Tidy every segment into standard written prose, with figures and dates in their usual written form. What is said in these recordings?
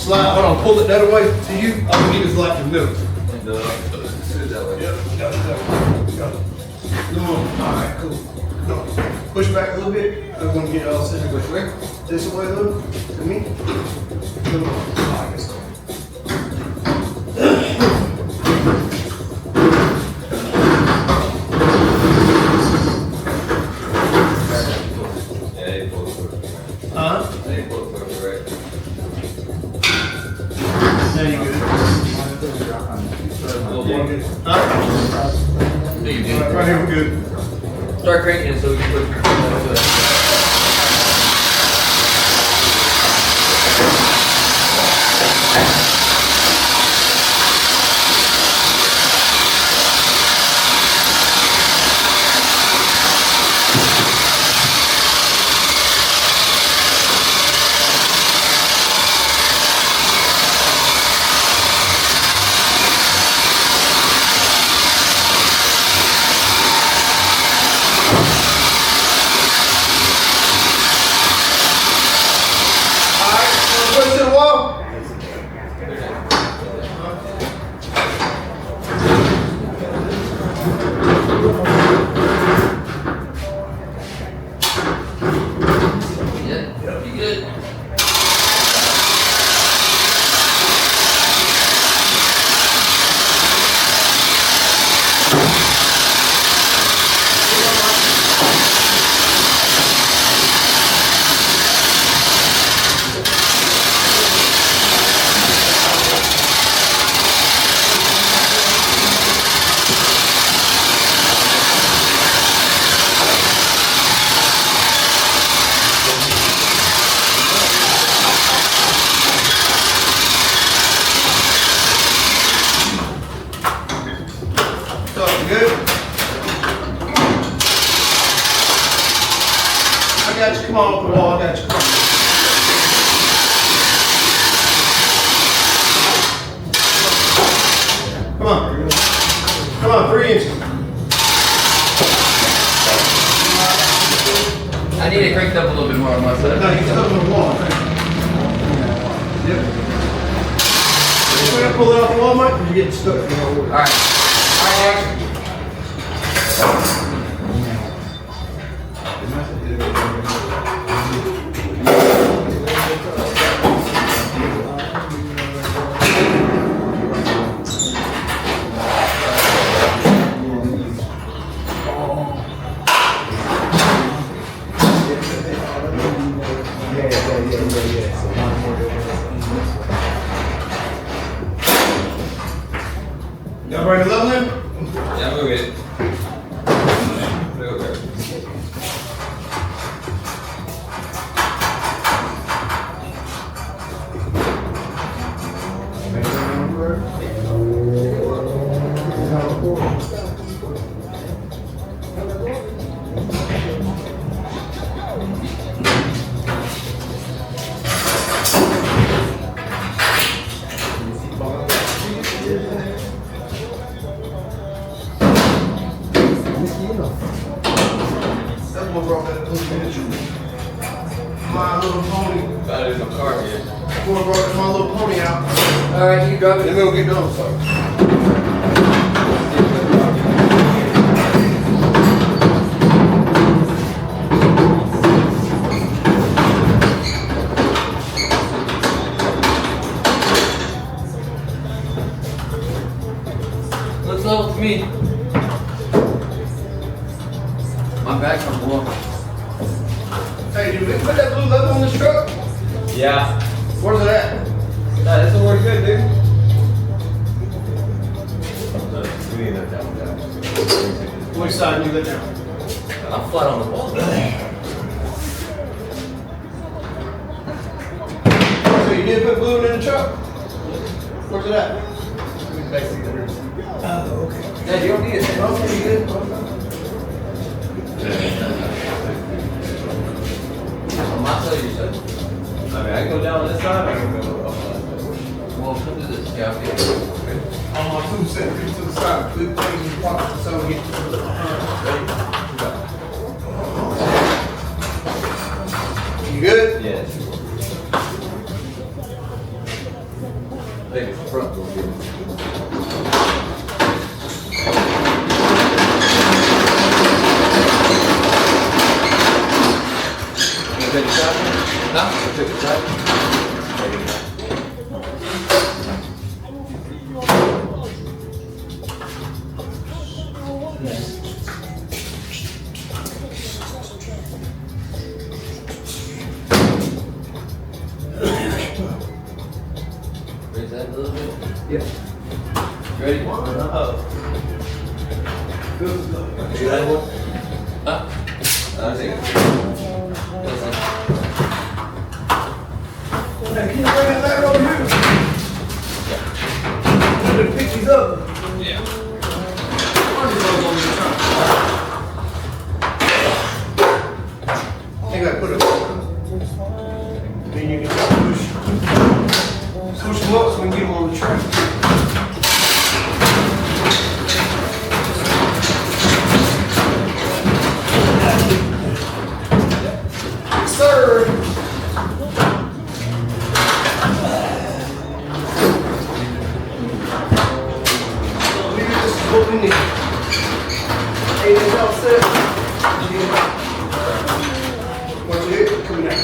Slide, hold on, pull it that way to you. I'm gonna get this light to the middle. Yep, got it. Come on. All right, cool. Come on. Push back a little bit. I'm gonna get all center. Which way? This way a little. To me. Come on. All right, let's go. There you go. Right here, we're good. Start cranking it so we can put your phone into it. Come on, off the wall, I got you. Come on. Come on, 3 inches. I need it cranked up a little bit more on my side. No, you stuck on the wall. Yep. You gonna pull it off the wall, Mike, or you getting stuck? All right. All right, next. Y'all bring it up there? Yeah, move it. Okay. That's what brought that little miniature. My Little Pony. Got it in my car here. That's what brought My Little Pony out. All right, you drop it. Then we'll get done, so. Looks level to me. My back's on the wall. Hey, did we put that blue level on this truck? Yeah. Where's it at? This will work good, dude. side you let down? I'm flat on the wall. So you did put glue in the truck? Where's it at? Oh, okay. Yeah, you don't need it. Okay, you good. I'm not telling you, son. I mean, I can go down this side, I can go up. Well, come to this. Yeah, okay. On my 2 cent, reach to the side, flip things in the pocket, so we get to the You good? Yeah, sure. I think it's front will be. You take a shot? Huh? You take a shot? Raise that a little bit. Yeah. You ready? Good. You ready? Huh? I'll take it. Listen. Hey, can you bring that ladder over here? I'm gonna pick these up. Yeah. I think I put it. Then you can just push them up so we can get them on the track. Sir. This is what we need. Hey, this all set. What's it? Coming out.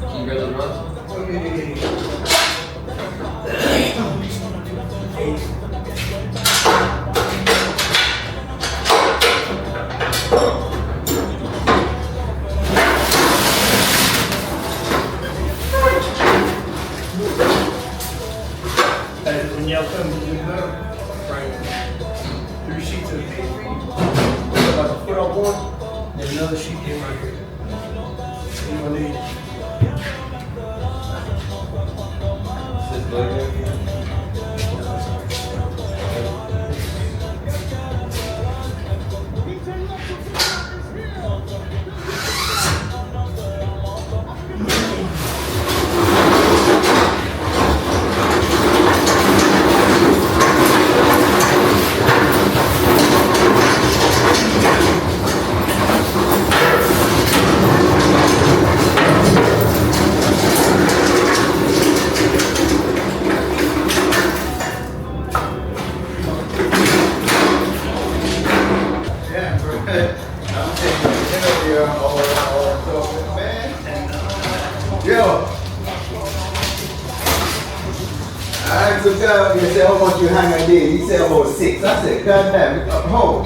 Can you grab those runs? And when y'all come to the metal, right, 3 sheets of paper, about a foot off one, and another sheet in right here. So you gonna need This burger. Yeah, bro. I'm taking an interview or something, man. Yo. I asked the guy, he said, how much you hang a day? He said about 6. I said, God damn, home.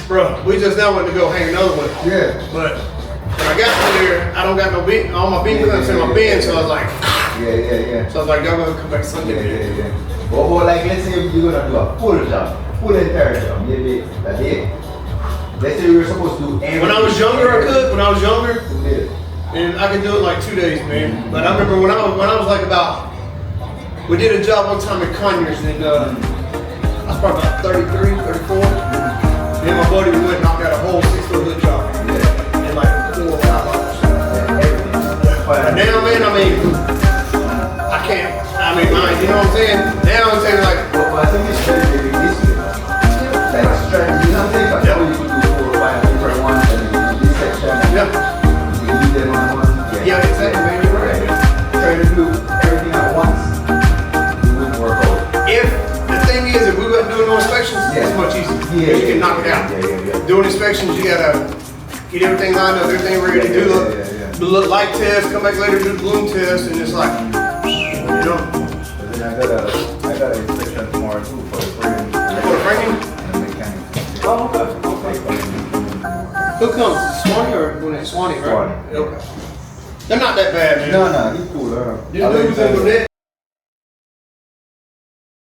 Bro, we just now went to go hang another one. Yeah. But when I got there, I don't got no beat, all my beat clips in my bin, so I was like, Yeah. so I was like, y'all gonna come back Yeah, Sunday. yeah. But like, let's say you're gonna do a full job, full entire job, maybe a day. Let's say you were supposed to do everything. When I was younger, I could. When I was younger, 2 days. and I could do it like 2 days, man. But I remember when I was like about, we did a job one time at Conyers, and I was probably about 33, 34. Me and my buddy, we went and knocked out a whole 6-foot hood job. Yeah. In like 4 or 5 hours. Everything. But now, man, I mean, I can't, I mean, mind, you know what I'm saying? Now I'm saying like, But I think it's very, very easy. Like, strength, you know what I'm saying? Like, Yeah. you could do 4 or 5 different ones and you do this section. yeah, You leave them on one. yeah, exactly, man, you're right. Trying to do everything at once, it wouldn't work out. If, the thing is, if we wasn't doing no inspections, Yeah. it's much easier. Yeah, You can knock it out. Yeah. Doing inspections, you gotta get everything lined up, everything ready to do the light test, come back later, do the balloon test, and it's like, you know, But then I got an inspection tomorrow too for the frame. for the framing. And the mechanic. Oh, okay. Who comes? Swanee or when it's Swanee, right? Swanee. Okay. They're not that bad, man. No, he's cool. Them dudes in Gwinnett,